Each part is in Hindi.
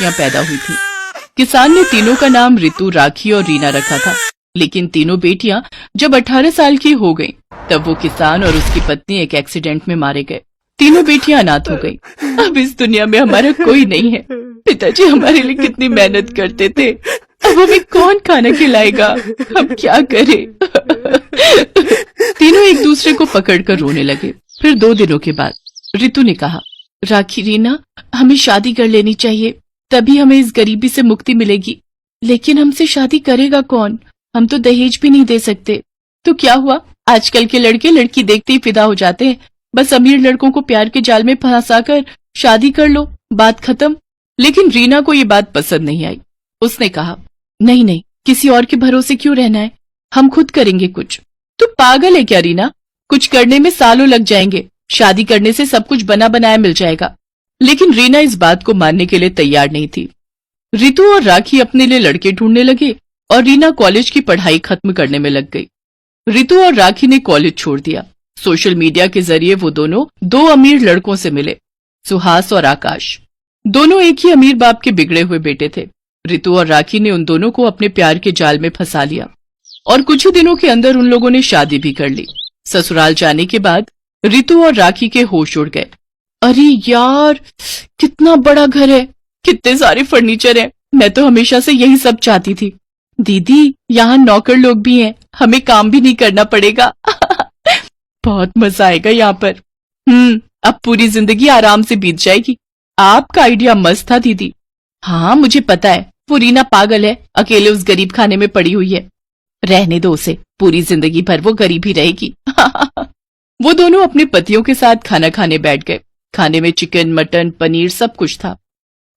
बेटियां पैदा हुई थी। किसान ने तीनों का नाम ऋतु, राखी और रीना रखा था। लेकिन तीनों बेटियां जब 18 साल की हो गईं, तब वो किसान और उसकी पत्नी एक एक्सीडेंट में मारे गए। तीनों बेटियां अनाथ हो गईं। अब इस दुनिया में हमारा कोई नहीं है। पिताजी हमारे लिए कितनी मेहनत करते थे, अब हमें कौन खाना खिलाएगा, हम क्या करें। तीनों एक दूसरे को पकड़कर रोने लगे। फिर 2 दिनों के बाद ऋतु ने कहा, राखी, रीना, हमें शादी कर लेनी चाहिए, तभी हमें इस गरीबी से मुक्ति मिलेगी। लेकिन हमसे शादी करेगा कौन? हम तो दहेज भी नहीं दे सकते। तो क्या हुआ, आजकल के लड़के लड़की देखते ही फिदा हो जाते हैं। बस अमीर लड़कों को प्यार के जाल में फंसाकर शादी कर लो, बात खत्म। लेकिन रीना को ये बात पसंद नहीं आई। उसने कहा, नहीं नहीं, किसी और के भरोसे क्यों रहना है, हम खुद करेंगे कुछ। तू पागल है क्या रीना? कुछ करने में सालों लग जाएंगे, शादी करने से सब कुछ बना बनाया मिल जाएगा। लेकिन रीना इस बात को मानने के लिए तैयार नहीं थी। ऋतु और राखी अपने लिए लड़के ढूंढने लगे और रीना कॉलेज की पढ़ाई खत्म करने में लग गई। ऋतु और राखी ने कॉलेज छोड़ दिया। सोशल मीडिया के जरिए वो दोनों 2 अमीर लड़कों से मिले, सुहास और आकाश। दोनों एक ही अमीर बाप के बिगड़े हुए बेटे थे। ऋतु और राखी ने उन दोनों को अपने प्यार के जाल में फंसा लिया और कुछ ही दिनों के अंदर उन लोगों ने शादी भी कर ली। ससुराल जाने के बाद ऋतु और राखी के होश उड़ गए। अरे यार, कितना बड़ा घर है, कितने सारे फर्नीचर है, मैं तो हमेशा से यही सब चाहती थी। दीदी, यहाँ नौकर लोग भी हैं, हमें काम भी नहीं करना पड़ेगा। बहुत मजा आएगा यहाँ पर। अब पूरी जिंदगी आराम से बीत जाएगी। आपका आइडिया मस्त था दीदी। हाँ, मुझे पता है, वो रीना पागल है, अकेले उस गरीब खाने में पड़ी हुई है। रहने दो उसे, पूरी जिंदगी भर वो गरीब ही रहेगी। वो दोनों अपने पतियों के साथ खाना खाने बैठ गए। खाने में चिकन, मटन, पनीर सब कुछ था।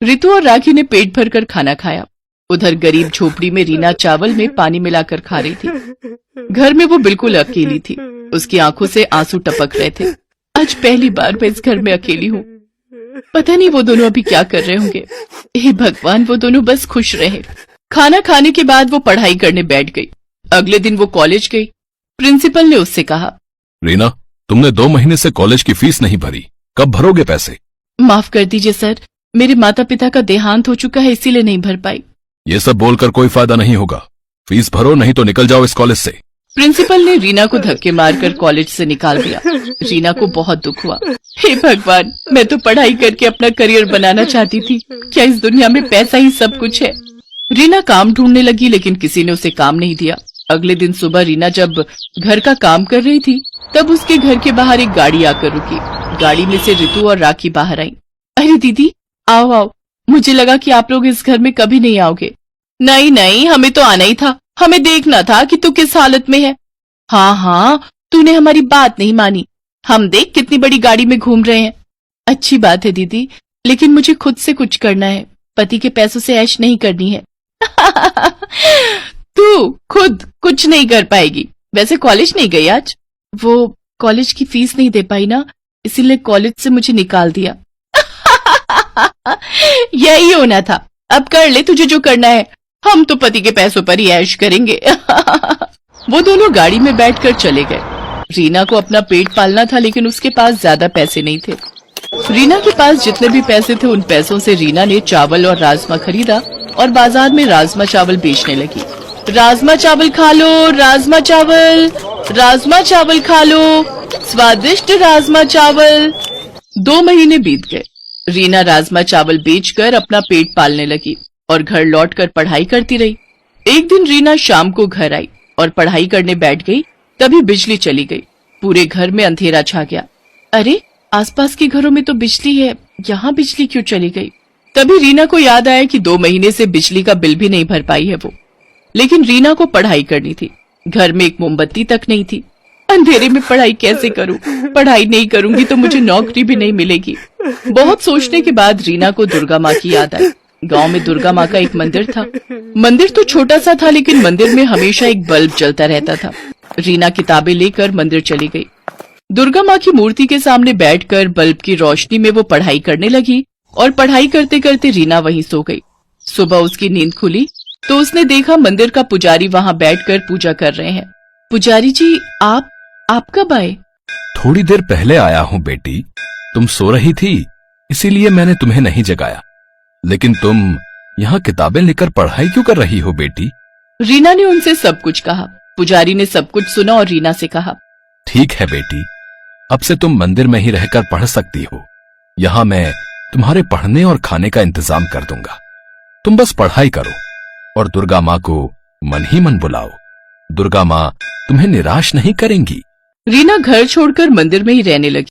ऋतु और राखी ने पेट भर कर खाना खाया। उधर गरीब झोपड़ी में रीना चावल में पानी मिलाकर खा रही थी। घर में वो बिल्कुल अकेली थी। उसकी आंखों से आंसू टपक रहे थे। आज पहली बार मैं इस घर में अकेली हूँ। पता नहीं वो दोनों अभी क्या कर रहे होंगे। हे भगवान, वो दोनों बस खुश रहे। खाना खाने के बाद वो पढ़ाई करने बैठ गई। अगले दिन वो कॉलेज गई। प्रिंसिपल ने उससे कहा, रीना, तुमने 2 महीने से कॉलेज की फीस नहीं भरी, कब भरोगे पैसे? माफ कर दीजिए सर, मेरे माता पिता का देहांत हो चुका है, इसीलिए नहीं भर पाई। ये सब बोलकर कोई फायदा नहीं होगा। फीस भरो, नहीं तो निकल जाओ इस कॉलेज से। प्रिंसिपल ने रीना को धक्के मारकर कॉलेज से निकाल दिया। रीना को बहुत दुख हुआ। हे भगवान, मैं तो पढ़ाई करके अपना करियर बनाना चाहती थी, क्या इस दुनिया में पैसा ही सब कुछ है। रीना काम ढूंढने लगी, लेकिन किसी ने उसे काम नहीं दिया। अगले दिन सुबह रीना जब घर का काम कर रही थी, तब उसके घर के बाहर एक गाड़ी आकर रुकी। गाड़ी में से ऋतु और राखी बाहर आई। अरे दीदी, आओ आओ, मुझे लगा कि आप लोग इस घर में कभी नहीं आओगे। नहीं नहीं, हमें तो आना ही था, हमें देखना था कि तू किस हालत में है। हाँ हाँ, तूने हमारी बात नहीं मानी। हम देख कितनी बड़ी गाड़ी में घूम रहे हैं। अच्छी बात है दीदी, लेकिन मुझे खुद से कुछ करना है, पति के पैसों से ऐश नहीं करनी है। तू खुद कुछ नहीं कर पाएगी। वैसे कॉलेज नहीं गई आज? वो कॉलेज की फीस नहीं दे पाई ना, इसीलिए कॉलेज से मुझे निकाल दिया। यही होना था। अब कर ले तुझे जो करना है, हम तो पति के पैसों पर ही ऐश करेंगे। वो दोनों गाड़ी में बैठकर चले गए। रीना को अपना पेट पालना था, लेकिन उसके पास ज्यादा पैसे नहीं थे। रीना के पास जितने भी पैसे थे, उन पैसों से रीना ने चावल और राजमा खरीदा और बाजार में राजमा चावल बेचने लगी। राजमा चावल खा लो, राजमा चावल खा लो, स्वादिष्ट राजमा चावल। 2 महीने बीत गए। रीना राजमा चावल बेचकर अपना पेट पालने लगी और घर लौटकर पढ़ाई करती रही। एक दिन रीना शाम को घर आई और पढ़ाई करने बैठ गई। तभी बिजली चली गई। पूरे घर में अंधेरा छा गया। अरे, आसपास के घरों में तो बिजली है, यहाँ बिजली क्यों चली गई? तभी रीना को याद आया कि 2 महीने से बिजली का बिल भी नहीं भर पाई है वो। लेकिन रीना को पढ़ाई करनी थी। घर में एक मोमबत्ती तक नहीं थी। अंधेरे में पढ़ाई कैसे करूं? पढ़ाई नहीं करूंगी तो मुझे नौकरी भी नहीं मिलेगी। बहुत सोचने के बाद रीना को दुर्गा माँ की याद आई। गांव में दुर्गा माँ का एक मंदिर था। मंदिर तो छोटा सा था, लेकिन मंदिर में हमेशा एक बल्ब जलता रहता था। रीना किताबें लेकर मंदिर चली गई। दुर्गा माँ की मूर्ति के सामने बैठकर बल्ब की रोशनी में वो पढ़ाई करने लगी और पढ़ाई करते करते रीना वहीं सो गई। सुबह उसकी नींद खुली तो उसने देखा मंदिर का पुजारी वहाँ बैठकर पूजा कर रहे हैं। पुजारी जी, आप कब आए? थोड़ी देर पहले आया हूँ बेटी, तुम सो रही थी, इसीलिए मैंने तुम्हें नहीं जगाया। लेकिन तुम यहाँ किताबें लेकर पढ़ाई क्यों कर रही हो बेटी? रीना ने उनसे सब कुछ कहा। पुजारी ने सब कुछ सुना और रीना से कहा, ठीक है बेटी, अब से तुम मंदिर में ही रहकर पढ़ सकती हो। यहाँ मैं तुम्हारे पढ़ने और खाने का इंतजाम कर दूंगा। तुम बस पढ़ाई करो और दुर्गा माँ को मन ही मन बुलाओ। दुर्गा माँ तुम्हें निराश नहीं करेंगी। रीना घर छोड़कर मंदिर में ही रहने लगी।